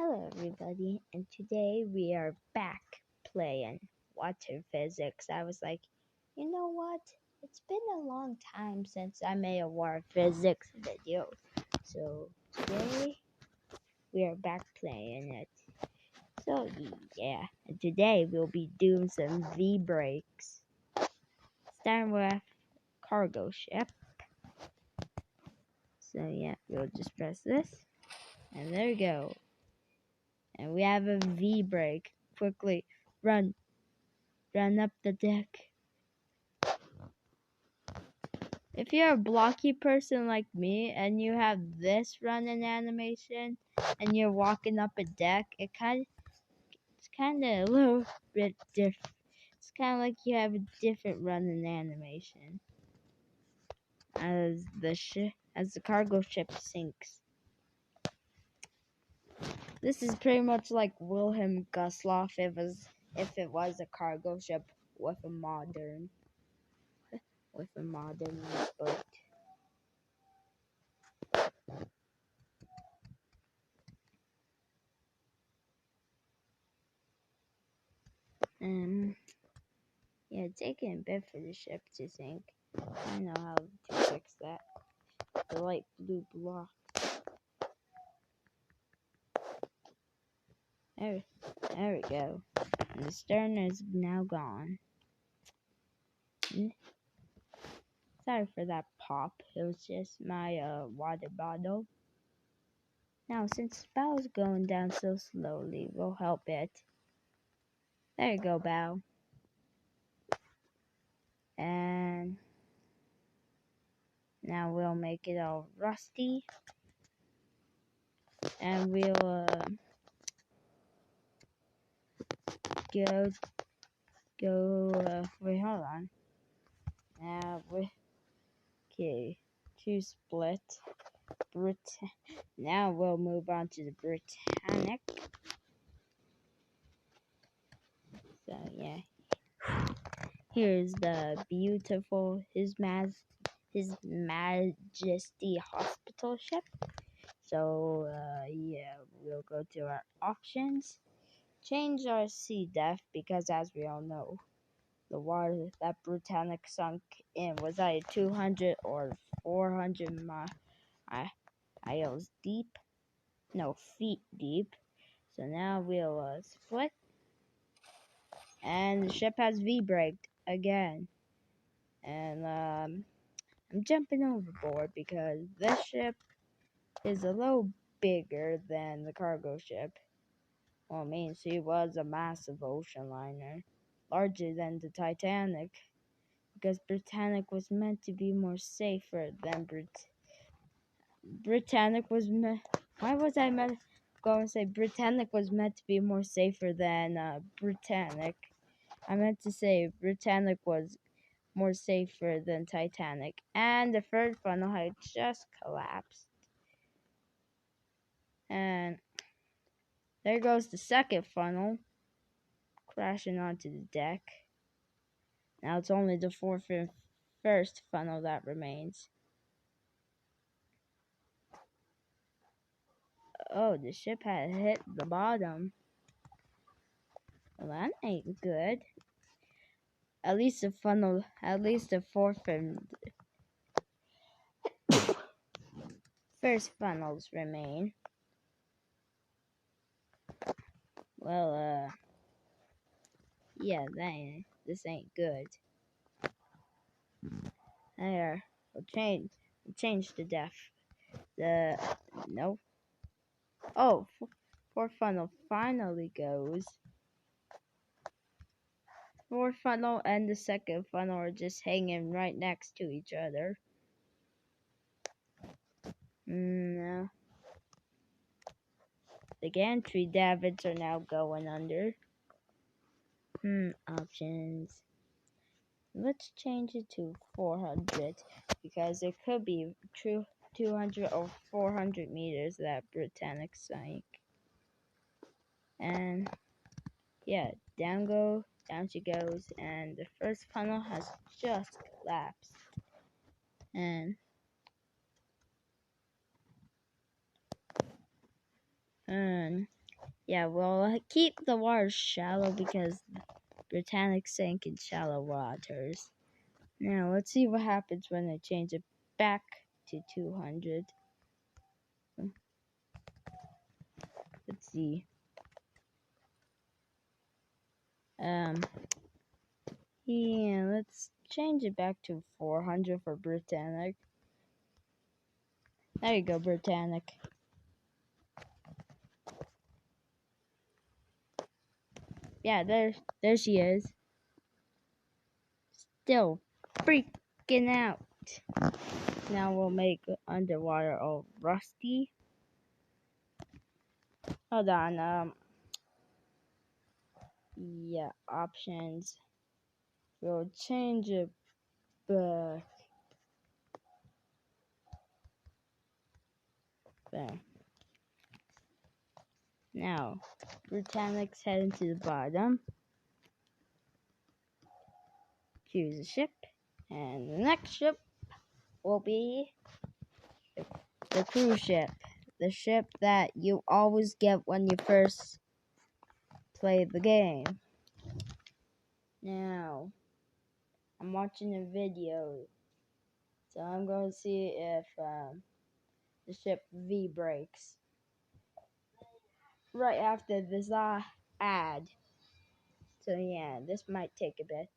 Hello everybody, and today we are back playing water physics. I was like, you know what? It's been a long time since I made a water physics video. So today we are back playing it. So yeah, and today we'll be doing some V breaks. Starting with cargo ship. So yeah, we'll just press this. And there we go. And we have a V break. Quickly, run up the deck. If you're a blocky person like me and you have this running animation and you're walking up a deck, it's kind of a little bit different. It's kind of like you have a different running animation as the cargo ship sinks. This is pretty much like Wilhelm Gustloff if it was a cargo ship with a modern boat. Yeah, it's taking a bit for the ship to sink. I know how to fix that. The light blue block. There we go. And the stern is now gone. Sorry for that pop. It was just my water bottle. Now, since the bow is going down so slowly, we'll help it. There you go, bow. And now we'll make it all rusty. And we'll wait, hold on. Okay, to split. Now we'll move on to the Britannic. So yeah, here's the beautiful His Majesty Hospital ship. So yeah, we'll go to our options. Change our sea depth because, as we all know, the water that Britannic sunk in was either 200 or 400 miles deep. No, feet deep. So now we'll split. And the ship has V-braked again. And I'm jumping overboard because this ship is a little bigger than the cargo ship. Well, it means she was a massive ocean liner, larger than the Titanic, because Britannic was meant to be more safer than Britannic was meant. Why was I going to say Britannic was meant to be more safer than Britannic? I meant to say Britannic was more safer than Titanic. And the third funnel had just collapsed. And there goes the second funnel, crashing onto the deck. Now it's only the fourth and first funnel that remains. Oh, the ship had hit the bottom. Well, that ain't good. At least the fourth and first funnels remain. Well, yeah, this ain't good. There, we'll change the depth. No. Oh, fourth funnel finally goes. Fourth funnel and the second funnel are just hanging right next to each other. No. The gantry davits are now going under. Options. Let's change it to 400 because it could be true 200 or 400 meters that Britannic sank. And yeah, down she goes, and the first funnel has just collapsed. And Yeah, we'll keep the water shallow because Britannic sank in shallow waters. Now, let's see what happens when I change it back to 200. Let's see. Yeah, let's change it back to 400 for Britannic. There you go, Britannic. Yeah, there she is. Still freaking out. Now we'll make underwater all rusty. Hold on, yeah, options. We'll change it back. There. Now, Britannic's heading to the bottom. Choose a ship. And the next ship will be the cruise ship. The ship that you always get when you first play the game. Now, I'm watching a video. So I'm going to see if the ship V breaks. Right after this ad. So yeah, this might take a bit.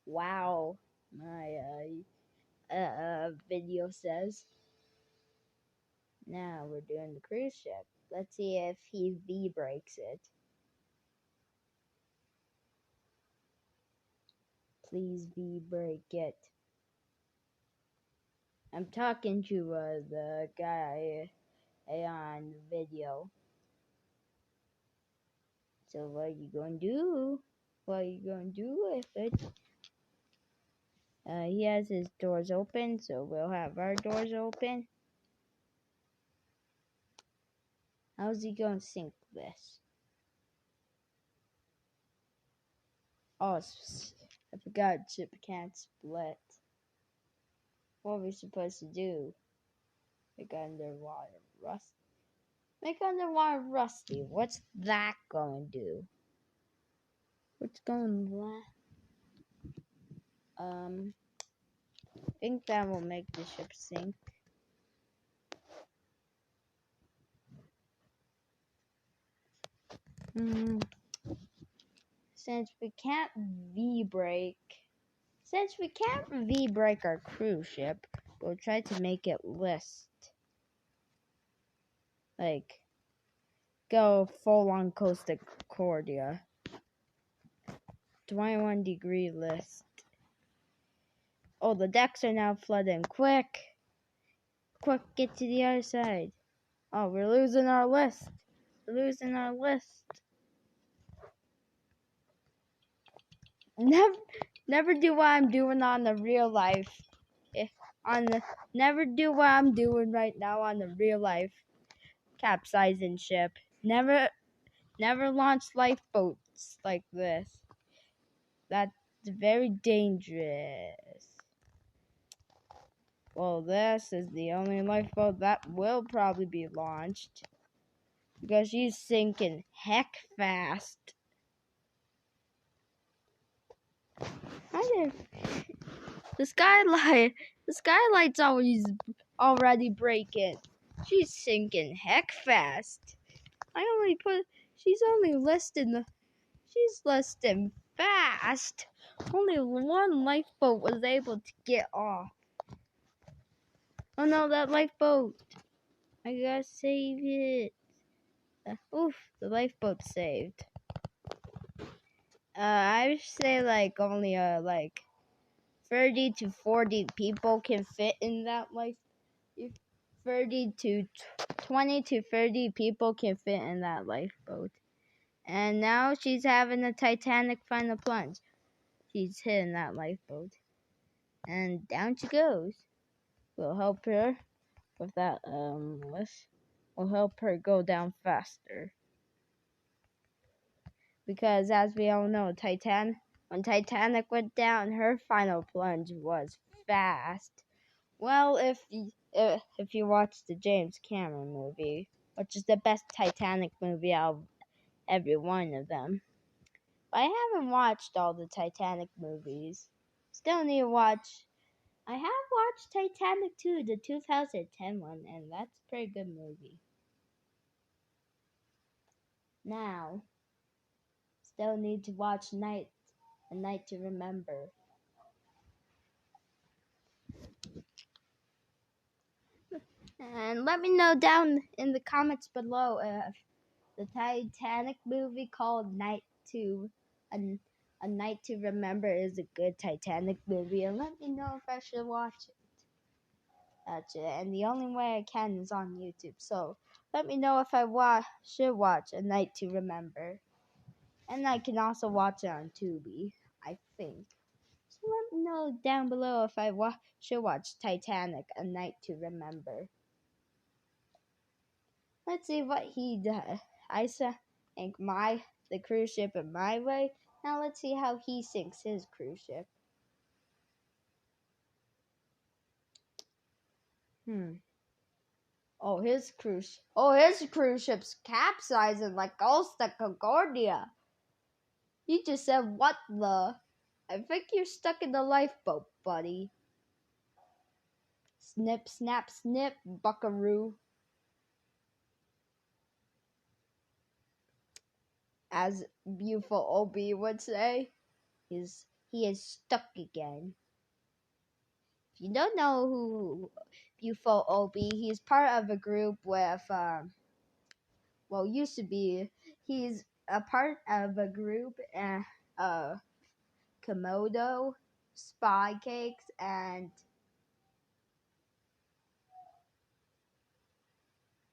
Wow, my video says. Now we're doing the cruise ship. Let's see if he V breaks it. Please V break it. I'm talking to the guy on the video. So what are you gonna do? What are you gonna do with it? He has his doors open, so we'll have our doors open. How's he gonna sink this? Oh, I forgot ship can't split. What are we supposed to do? Make underwater rust. Make underwater rusty. What's that going to do? What's going to I think that will make the ship sink. Since we can't V-break our cruise ship, we'll try to make it list. Like, go full on Costa Concordia. 21-degree list. Oh, the decks are now flooding. Quick! Quick, get to the other side. Oh, we're losing our list. We're losing our list. Never do what I'm doing on the real life. Never do what I'm doing right now on the real life capsizing ship. Never launch lifeboats like this. That's very dangerous. Well, this is the only lifeboat that will probably be launched because she's sinking heck fast. The skylight's already breaking. She's sinking heck fast. She's less than fast. Only one lifeboat was able to get off. Oh no, that lifeboat. I gotta save it. Oof, the lifeboat saved. I would say only 30 to 40 people can fit in that 20 to 30 people can fit in that lifeboat. And now she's having a Titanic final plunge. She's hitting that lifeboat. And down she goes. We'll help her with that list. We'll help her go down faster. because as we all know, when Titanic went down, her final plunge was fast. Well, if you watch the James Cameron movie, which is the best Titanic movie out of every one of them. But I haven't watched all the Titanic movies. Still need to watch. I have watched Titanic 2, the 2010 one, and that's a pretty good movie. Now, still need to watch A Night to Remember. And let me know down in the comments below if the Titanic movie called A Night to Remember is a good Titanic movie, and let me know if I should watch it. That's it. And the only way I can is on YouTube. So let me know if I should watch A Night to Remember. And I can also watch it on Tubi, I think. So let me know down below if I should watch Titanic, A Night to Remember. Let's see what he does. I sank the cruise ship in my way. Now let's see how he sinks his cruise ship. Oh, his cruise ship's capsizing like Costa Concordia. You just said what the? I think you're stuck in the lifeboat, buddy. Snip, snap, snip, buckaroo. As beautiful Obi would say, he is stuck again. If you don't know who beautiful Obi, he's part of a group with used to be. He's a part of a group Komodo, Spy Cakes, and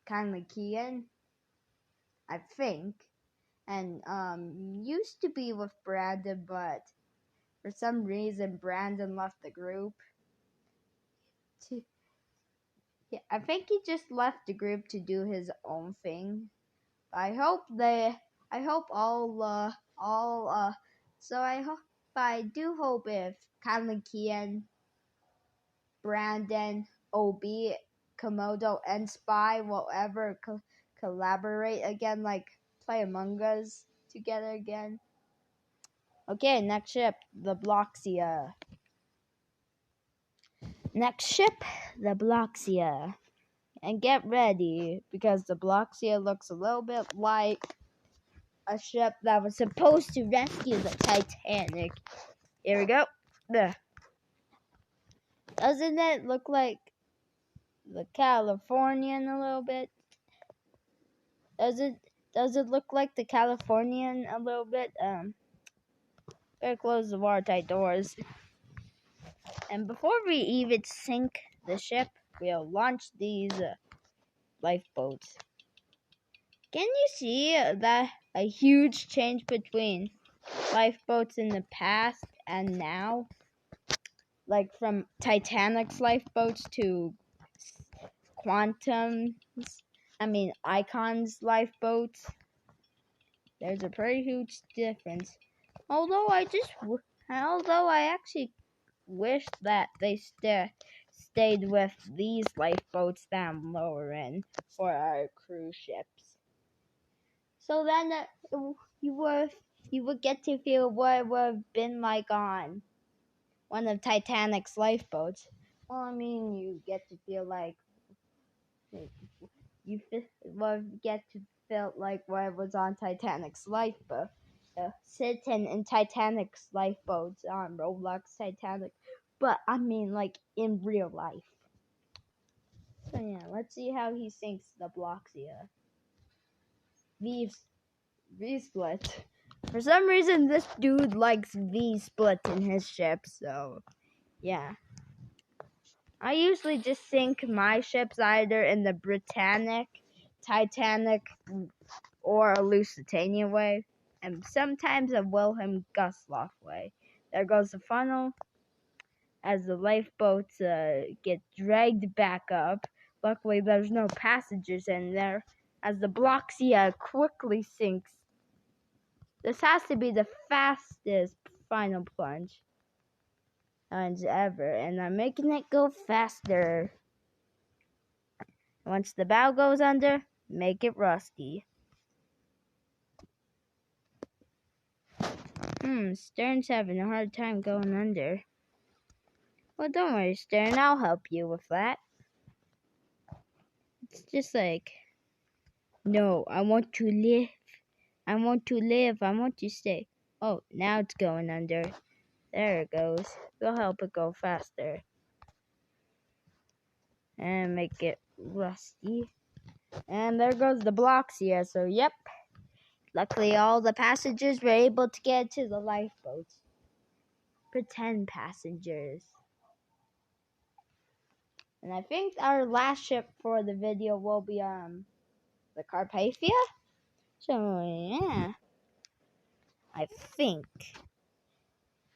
Kanlakian, I think. And used to be with Brandon, but for some reason Brandon left the group. I think he just left the group to do his own thing. I hope I do hope if Kanlakian, Brandon, Obi, Komodo, and Spy will ever collaborate again, like play Among Us together again. Okay, next ship, the Bloxia. Next ship, the Bloxia. And get ready, because the Bloxia looks a little bit like a ship that was supposed to rescue the Titanic. Here we go. There. Doesn't it look like the Californian a little bit? Does it look like the Californian a little bit? Better close the watertight doors. And before we even sink the ship, we'll launch these lifeboats. Can you see that a huge change between lifeboats in the past and now? Like from Titanic's lifeboats to Icon's lifeboats. There's a pretty huge difference. Although I actually wish that they stayed with these lifeboats down lower in for our cruise ships. So then you would get to feel what it would have been like on one of Titanic's lifeboats. Well, I mean, you get to feel like get to feel like what it was on Titanic's lifeboat. Sitting in Titanic's lifeboats on Roblox Titanic, but I mean like in real life. So yeah, let's see how he sinks the Bloxia. V-split. For some reason, this dude likes V-split in his ship, so yeah. I usually just sink my ships either in the Britannic, Titanic, or a Lusitania way, and sometimes a Wilhelm Gustloff way. There goes the funnel as the lifeboats get dragged back up. Luckily, there's no passengers in there as the Bloxia quickly sinks. This has to be the fastest final plunge ever, and I'm making it go faster. Once the bow goes under, make it rusty. Stern's having a hard time going under. Well, don't worry, Stern, I'll help you with that. It's just like, no, I want to live. I want to live. I want to stay. Oh, now it's going under. There it goes. We'll help it go faster. And make it rusty. And there goes the blocks here. So, yep. Luckily, all the passengers were able to get to the lifeboats. Pretend passengers. And I think our last ship for the video will be the Carpathia. So yeah, I think.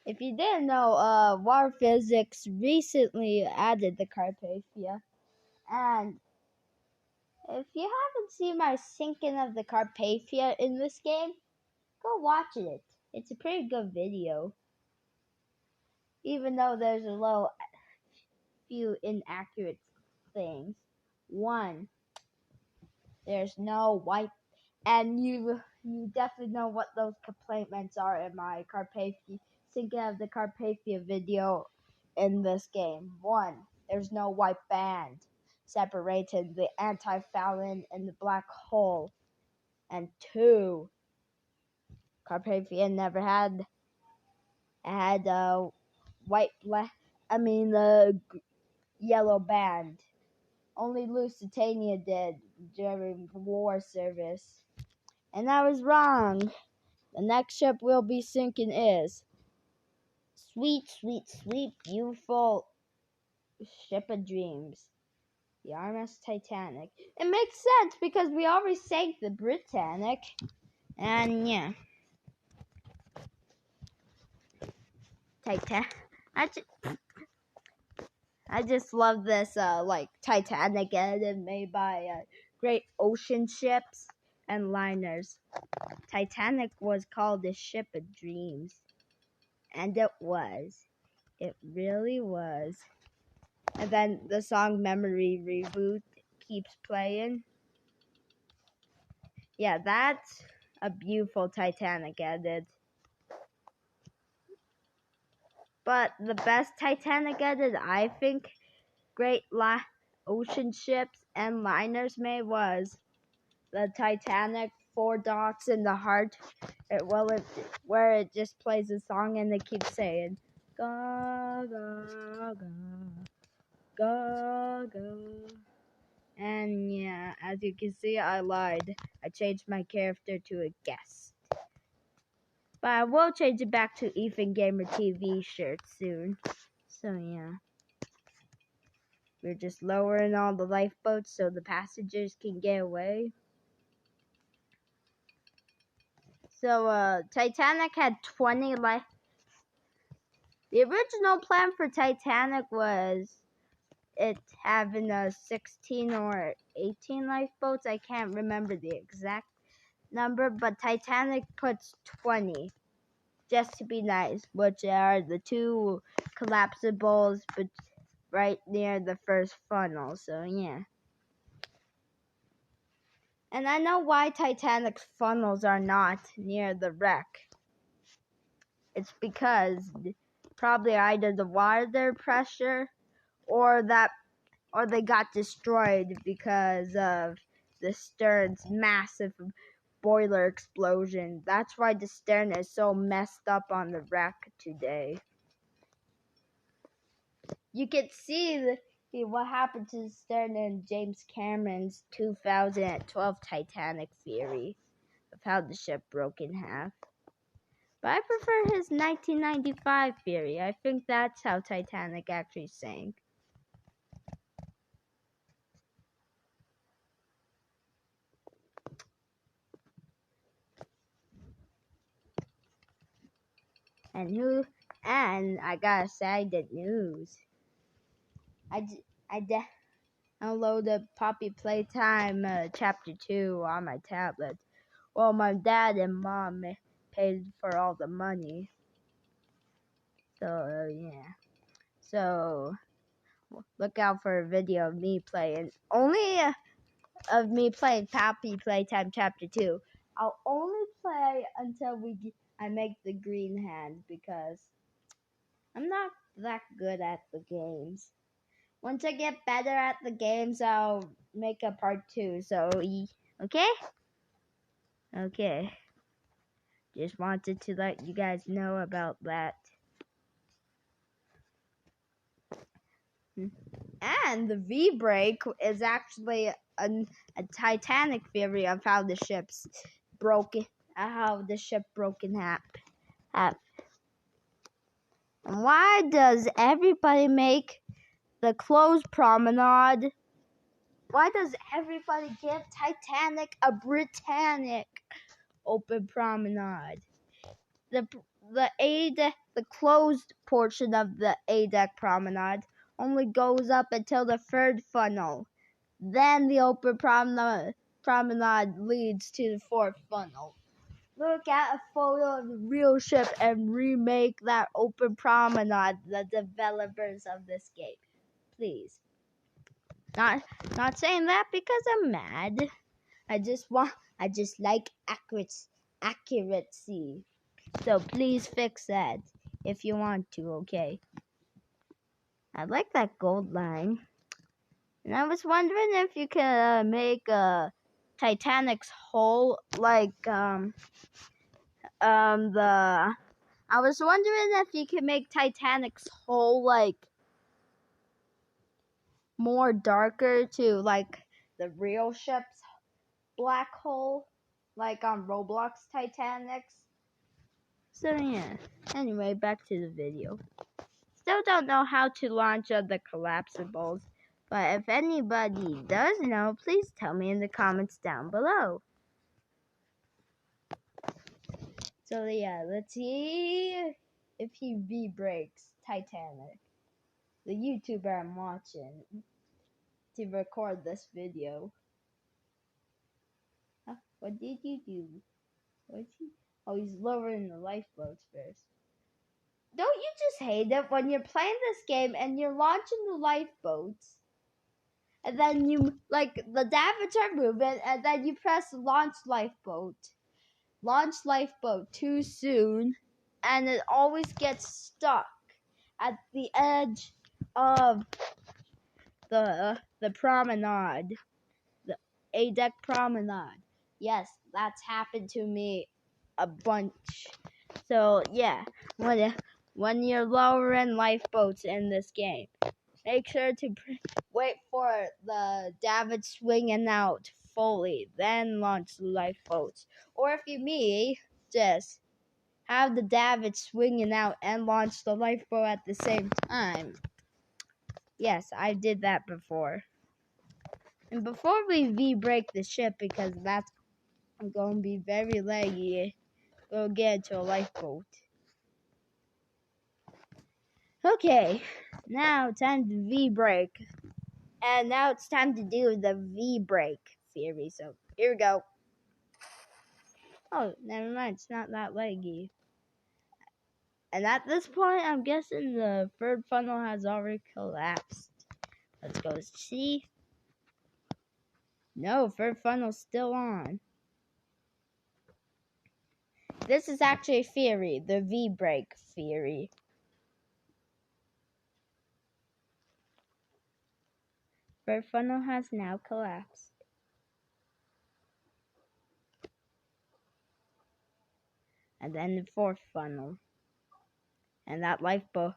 If you didn't know, War Physics recently added the Carpathia, and if you haven't seen my sinking of the Carpathia in this game, go watch it. It's a pretty good video, even though there's a few inaccurate things. One, there's no white, and you definitely know what those complaints are in my Carpathia sinking of the Carpathia video in this game. One, there's no white band separating the anti-Fallon and the black hole. And two, Carpathia never had a yellow band. Only Lusitania did during war service. And I was wrong. The next ship we'll be sinking is sweet, sweet, sweet, beautiful ship of dreams. The RMS Titanic. It makes sense because we already sank the Britannic. And yeah. I just love this Titanic edit made by Great Ocean Ships and Liners. Titanic was called the ship of dreams. And it was. It really was. And then the song Memory Reboot keeps playing. Yeah, that's a beautiful Titanic edit. But the best Titanic edit I think Great Ocean Ships and Liners made was the Titanic 4 dots in the heart. Where it just plays a song and it keeps saying, ga, ga, ga, ga, ga. And yeah, as you can see, I lied. I changed my character to a guest. But I will change it back to Ethan Gamer TV shirt soon. So yeah. We're just lowering all the lifeboats so the passengers can get away. So Titanic had 20 The original plan for Titanic was it having 16 or 18 lifeboats. I can't remember the exact number, but Titanic puts 20 just to be nice, which are the 2 collapsibles but right near the first funnel. So yeah. And I know why Titanic's funnels are not near the wreck. It's because probably either the water pressure or they got destroyed because of the stern's massive boiler explosion. That's why the stern is so messed up on the wreck today. You can see what happened to the stern in James Cameron's 2012 Titanic theory of how the ship broke in half. But I prefer his 1995 theory. I think that's how Titanic actually sank. And I gotta say the news. I downloaded Poppy Playtime Chapter 2 on my tablet. Well, my dad and mom paid for all the money. So yeah. So look out for a video of me playing. Only of me playing Poppy Playtime Chapter 2. I'll only play until I make the green hand because I'm not that good at the games. Once I get better at the games, I'll make a part 2. So, okay? Okay. Just wanted to let you guys know about that. And the V-break is actually a Titanic theory of how the ship's broken, how the ship broke in half. And why does everybody make the closed promenade? Why does everybody give Titanic a Britannic open promenade? The closed portion of the A deck promenade only goes up until the third funnel. Then the open promenade leads to the fourth funnel. Look at a photo of the real ship and remake that open promenade, the developers of this game. Please. Not saying that because I'm mad. I just like accuracy. So please fix that if you want to, okay? I like that gold line. And I was wondering if you could make Titanic's hull like I was wondering if you could make Titanic's hull like more darker to like the real ship's black hole, like on Roblox Titanics. So yeah. Anyway, back to the video. Still don't know how to launch the collapsibles, but if anybody does know, please tell me in the comments down below. So yeah, let's see if he V-breaks Titanic, the YouTuber I'm watching, to record this video. Huh? What did you do? What's he? Oh, he's lowering the lifeboats first. Don't you just hate it when you're playing this game and you're launching the lifeboats, and then you, like, the davits are moving, and then you press launch lifeboat too soon, and it always gets stuck at the edge of the promenade, the A deck promenade. Yes, that's happened to me a bunch. So yeah, when you're lowering lifeboats in this game, make sure to wait for the davit swinging out fully, then launch the lifeboats. Or if you just have the davit swinging out and launch the lifeboat at the same time. Yes, I did that before. And before we V-break the ship, because that's going to be very laggy, we'll get into a lifeboat. Okay, now time to V-break. And now it's time to do the V-break theory. So here we go. Oh, never mind. It's not that leggy. And at this point, I'm guessing the third funnel has already collapsed. Let's go see. No, third funnel's still on. This is actually a theory, the V-break theory. Third funnel has now collapsed. And then the fourth funnel. And that lifeboat's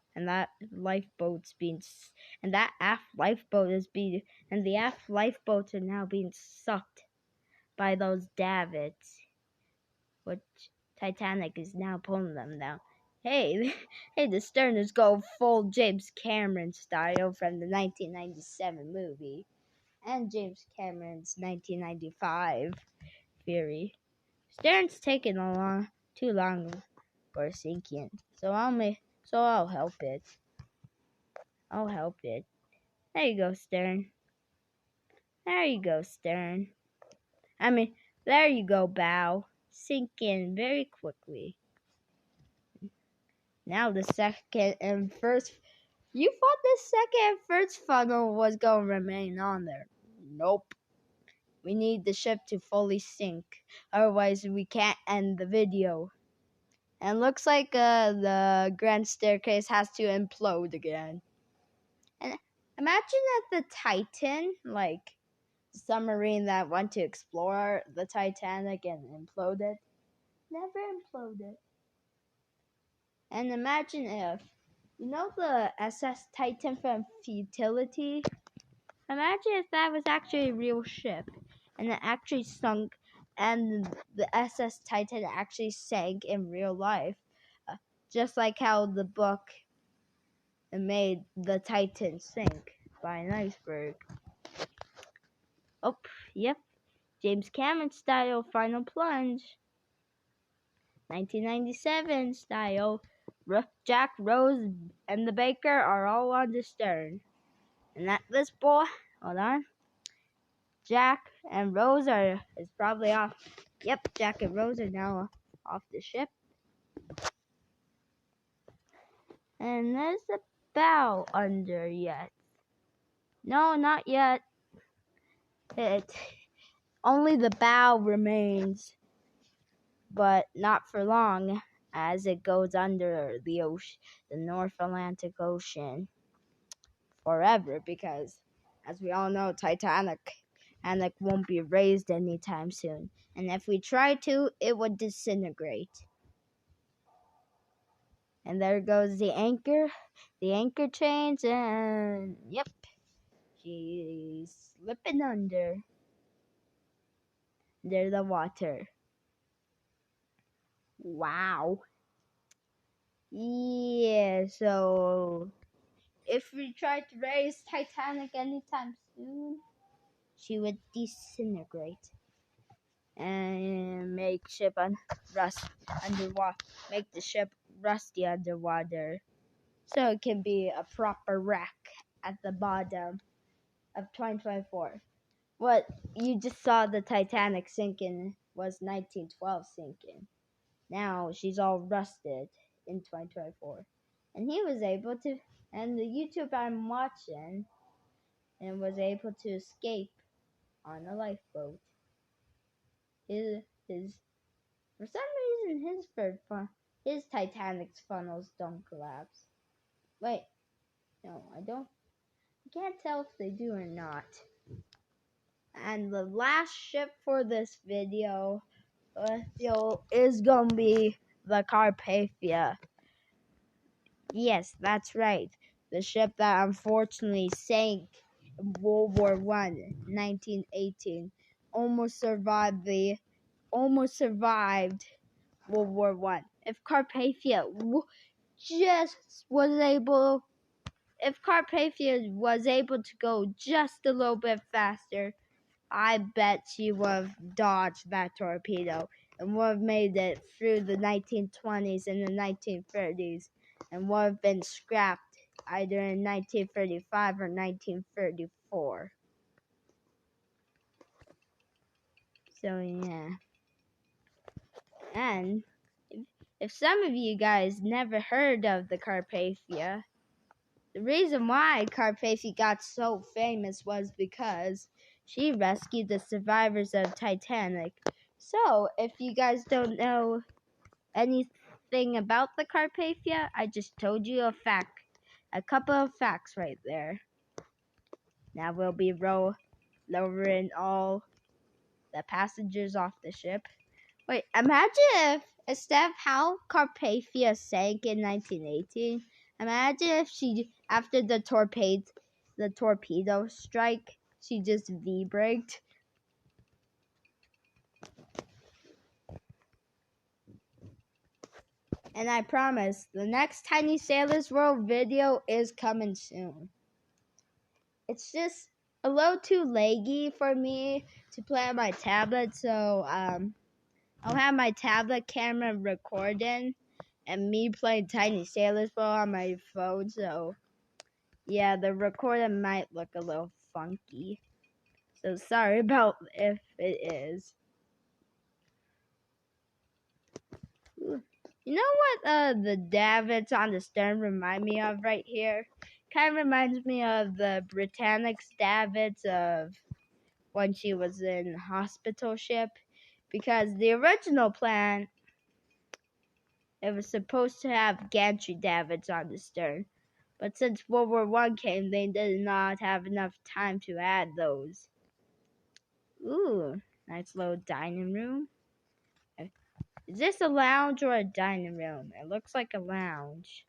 being, and that aft lifeboat is being, and the aft lifeboats are now being sucked by those davits, which Titanic is now pulling them down. Hey, the stern is going full James Cameron style from the 1997 movie, and James Cameron's 1995 theory. Stern's taking too long for sinking, so I'll help it. I'll help it. There you go, Stern. There you go, Stern. There you go, bow. sink in very quickly. Now the second and first. You thought the second and first funnel was going to remain on there. Nope. We need the ship to fully sink. Otherwise, we can't end the video. And looks like the grand staircase has to implode again. And imagine that the Titan, like the submarine that went to explore the Titanic and imploded, never imploded. And imagine if, you know the SS Titan from Futility? Imagine if that was actually a real ship and it actually sunk and the SS Titan actually sank in real life. Just like how the book made the Titan sink by an iceberg. Oh, yep. James Cameron style final plunge. 1997 style. Jack, Rose, and the Baker are all on the stern. And at this point, hold on. Jack and Rose is probably off. Yep, Jack and Rose are now off the ship. And there's a bow under yet. No, not yet. Only the bow remains, but not for long, as it goes under the ocean, the North Atlantic Ocean, forever. Because, as we all know, Titanic won't be raised anytime soon, and if we try to, it would disintegrate. And there goes the anchor change, and yep, she's slipping under the water. Wow. Yeah, so if we tried to raise Titanic anytime soon, she would disintegrate and make the ship rusty underwater, so it can be a proper wreck at the bottom of 2024. What you just saw the Titanic sinking was 1912 sinking. Now she's all rusted in 2024. And he was able to, and the YouTube I'm watching, and was able to escape on a lifeboat. For some reason, his Titanic's funnels don't collapse. Wait, no, I can't tell if they do or not. And the last ship for this video is gonna be the Carpathia. Yes, that's right. The ship that unfortunately sank in World War I, 1918, almost survived World War I. If Carpathia was able to go just a little bit faster, I bet she would have dodged that torpedo and would have made it through the 1920s and the 1930s and would have been scrapped either in 1935 or 1934. So yeah. And if some of you guys never heard of the Carpathia, the reason why Carpathia got so famous was because she rescued the survivors of Titanic. So, if you guys don't know anything about the Carpathia, I just told you a couple of facts right there. Now we'll be lowering all the passengers off the ship. Wait, imagine if instead of how Carpathia sank in 1918, imagine if she, after the torpedo strike, she just V-braked. And I promise, the next Tiny Sailors World video is coming soon. It's just a little too laggy for me to play on my tablet, so I'll have my tablet camera recording and me playing Tiny Sailors World on my phone, so yeah, the recording might look a little funky. So sorry about if it is. Ooh. You know what the davits on the stern remind me of right here? Kind of reminds me of the Britannic's davits of when she was in hospital ship. Because the original plan, it was supposed to have gantry davits on the stern. But since World War One came, they did not have enough time to add those. Ooh, nice little dining room. Is this a lounge or a dining room? It looks like a lounge.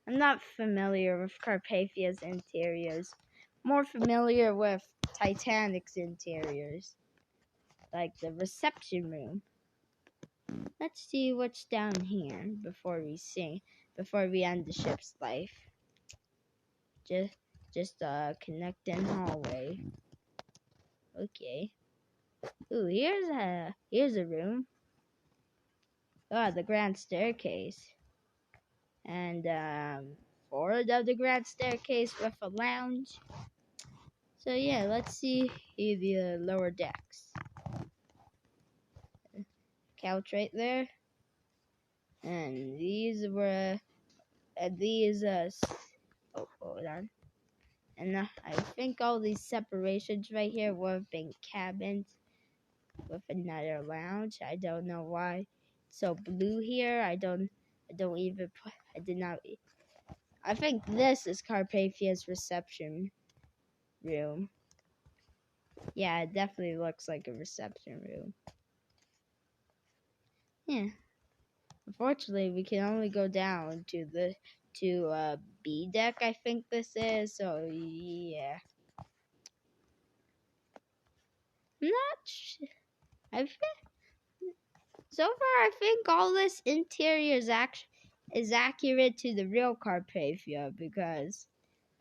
I'm not familiar with Carpathia's interiors. More familiar with Titanic's interiors. Like the reception room. Let's see what's down here before we end the ship's life. Just a connecting hallway. Okay. Ooh, here's a room. Oh, the grand staircase. And forward of the grand staircase with a lounge. So yeah, let's see the lower decks. Couch right there. And these were hold on. And I think all these separations right here would have been cabins with another lounge. I don't know why it's so blue here. I did not. I think this is Carpathia's reception room. Yeah, it definitely looks like a reception room. Yeah. Unfortunately, we can only go down to B deck. I think this is. So yeah. I'm not. I think so far. I think all this interior is accurate to the real Carpathia because,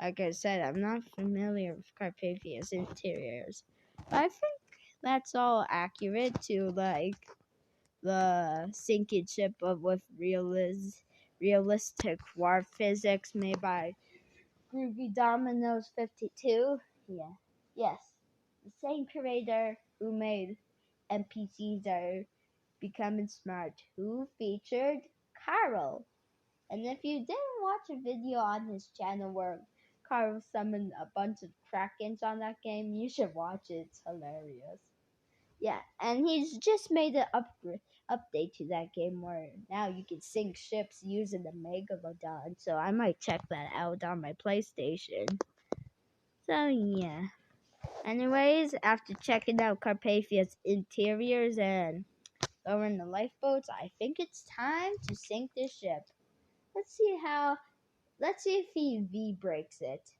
like I said, I'm not familiar with Carpathia's interiors. But I think that's all accurate to like the sinking ship with realistic warp physics made by Groovy Dominoes 52. Yeah. Yes. The same creator who made NPCs Are Becoming Smart, who featured Carl. And if you didn't watch a video on his channel where Carl summoned a bunch of Krakens on that game, you should watch it. It's hilarious. Yeah, and he's just made an update to that game where now you can sink ships using the Megalodon. So I might check that out on my PlayStation. So yeah. Anyways, after checking out Carpathia's interiors and lowering the lifeboats, I think it's time to sink this ship. Let's see if he V breaks it.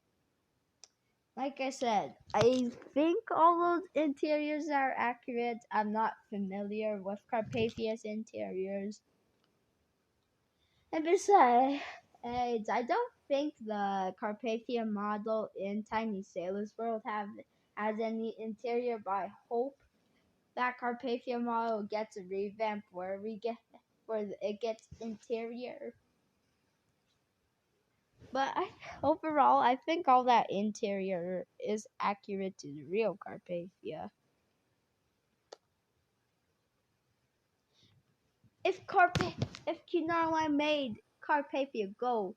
Like I said, I think all those interiors are accurate. I'm not familiar with Carpathia's interiors. And besides, I don't think the Carpathia model in Tiny Sailor's World has any interior, but I hope that Carpathia model gets a revamp where it gets interior. But overall, I think all that interior is accurate to the real Carpathia. If Cunard made Carpathia go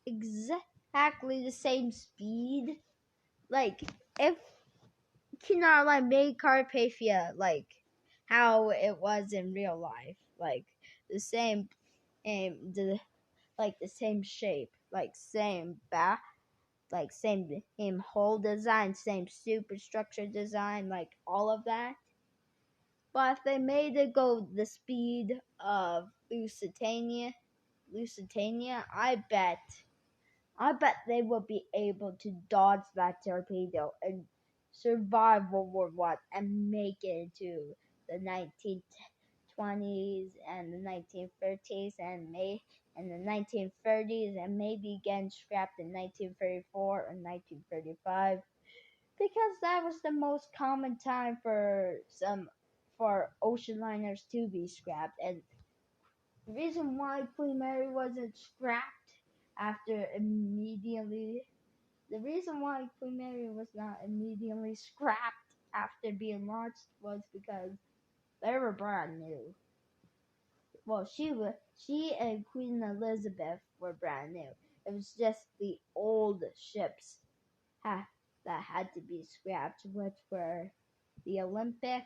exactly the same speed, like if Cunard made Carpathia like how it was in real life, like the same, the same shape, like same back, like same hull design, same superstructure design, like all of that. But if they made it go the speed of Lusitania, I bet they would be able to dodge that torpedo and survive World War One and make it into the 1920s and the 1930s and the 1930s and maybe getting scrapped in 1934 or 1935 because that was the most common time for ocean liners to be scrapped. And the reason why Queen Mary wasn't scrapped after immediately the reason why Queen Mary was not immediately scrapped after being launched was because They were brand new. Well, she and Queen Elizabeth were brand new. It was just the old ships that had to be scrapped, which were the Olympic,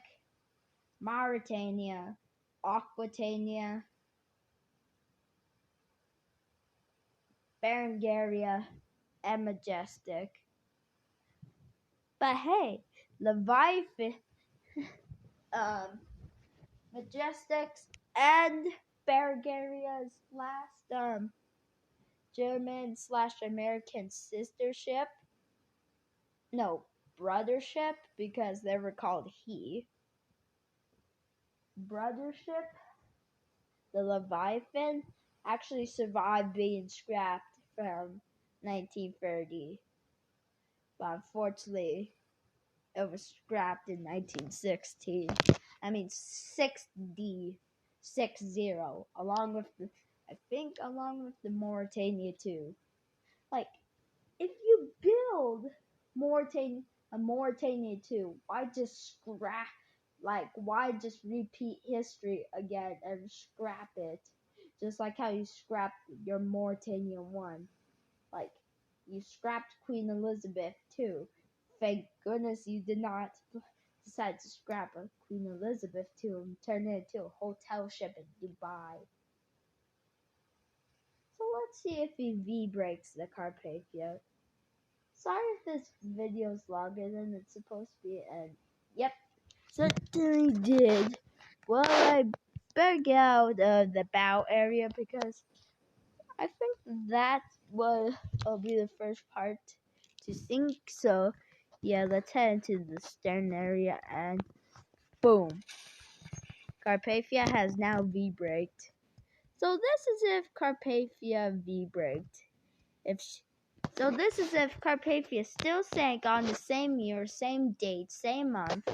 Mauretania, Aquitania, Berengaria, and Majestic. But hey, Leviathan, Majestics, and Berengaria's last German/American sister ship. No, brothership, because they were called he. Brothership, the Leviathan, actually survived being scrapped from 1930. But unfortunately, it was scrapped in 1916. I mean 6D, 60, along with the Mauretania too. Like, if you build Mauretania too, why just scrap? Like, why just repeat history again and scrap it? Just like how you scrapped your Mauretania 1. Like, you scrapped Queen Elizabeth too. Thank goodness you did not decide to scrap a Queen Elizabeth too and turn it into a hotel ship in Dubai. So let's see if he V-breaks the Carpathia. Sorry if this video is longer than it's supposed to be, and yep, certainly did. Well, I better get out of the bow area because I think that will be the first part to sink. So yeah, let's head into the stern area and boom. Carpathia has now V-braked. So this is if Carpathia V-braked. So this is if Carpathia still sank on the same year, same date, same month.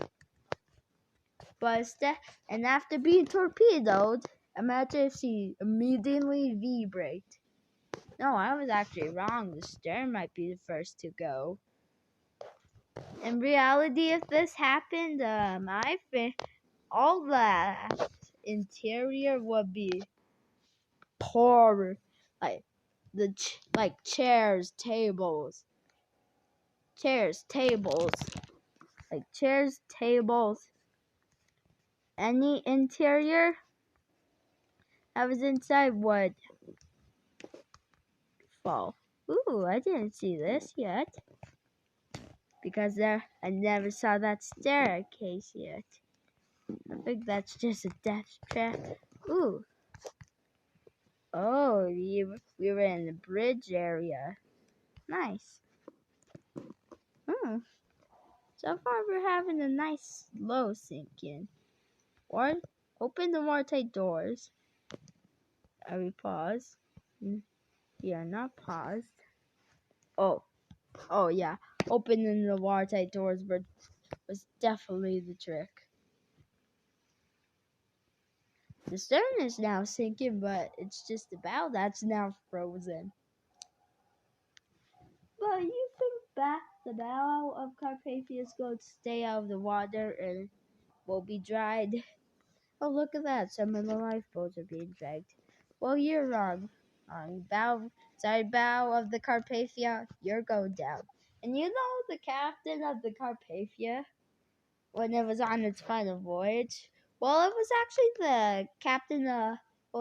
And after being torpedoed, imagine if she immediately V-braked. No, I was actually wrong. The stern might be the first to go. In reality, if this happened, I think all the interior would be poor, like chairs, tables, any interior that was inside would fall. Ooh, I didn't see this yet because I never saw that staircase yet. I think that's just a death trap. Ooh. Oh, we were in the bridge area. Nice. So far we're having a nice slow sink in. Or open the watertight doors. Are we paused? We are not paused. Oh yeah. Opening the watertight doors was definitely the trick. The stern is now sinking, but it's just the bow that's now frozen. But you think the bow of Carpathia is going to stay out of the water and will be dried? Oh, look at that. Some of the lifeboats are being dragged. Well, you're wrong. Bow of the Carpathia, you're going down. And you know the captain of the Carpathia, when it was on its final voyage? Well, it was actually the captain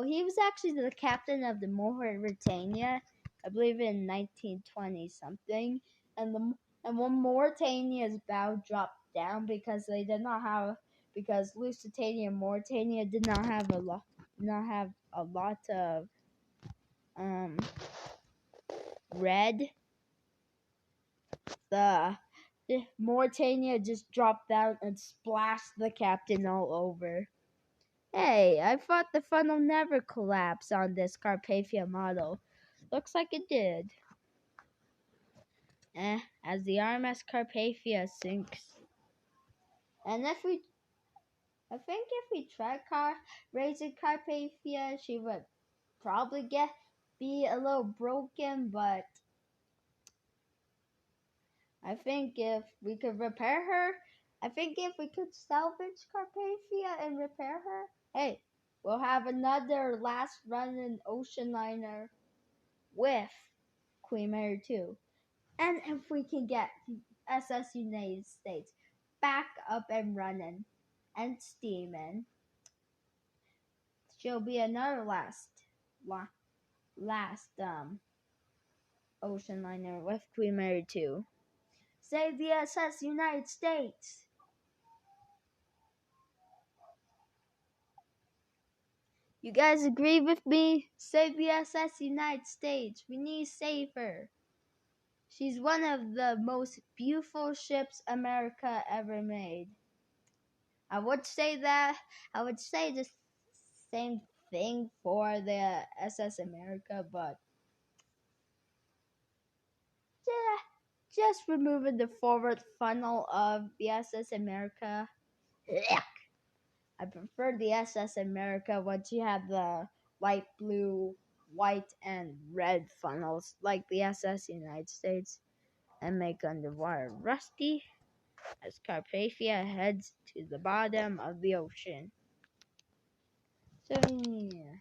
he was actually the captain of the Mauretania, I believe in 1920 something. And when Mauretania's bow dropped down because Lusitania and Mauretania did not have a lot of red. The Mauretania just dropped down and splashed the captain all over. Hey, I thought the funnel never collapsed on this Carpathia model. Looks like it did. As the RMS Carpathia sinks. And I think if we tried raising Carpathia, she would probably be a little broken, but I think if we could repair her, I think if we could salvage Carpathia and repair her, hey, we'll have another last run in ocean liner with Queen Mary 2. And if we can get SS United States back up and running and steaming, she'll be another last ocean liner with Queen Mary 2. Save the SS United States! You guys agree with me? Save the SS United States. We need to save her. She's one of the most beautiful ships America ever made. I would say the same thing for the SS America, but just removing the forward funnel of the SS America. I prefer the SS America once you have the light blue, white, and red funnels like the SS United States, and make underwater rusty as Carpathia heads to the bottom of the ocean. So yeah.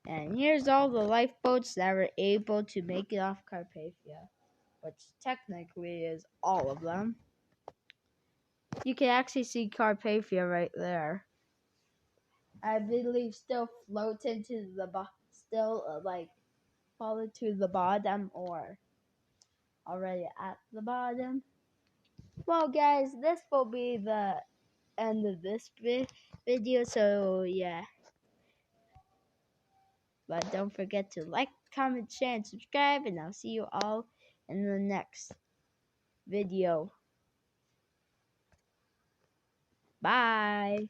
And here's all the lifeboats that were able to make it off Carpathia, which technically is all of them. You can actually see Carpathia right there. I believe still floating to the falling to the bottom or already at the bottom. Well, guys, this will be the end of this video. So yeah. But don't forget to like, comment, share, and subscribe. And I'll see you all in the next video. Bye.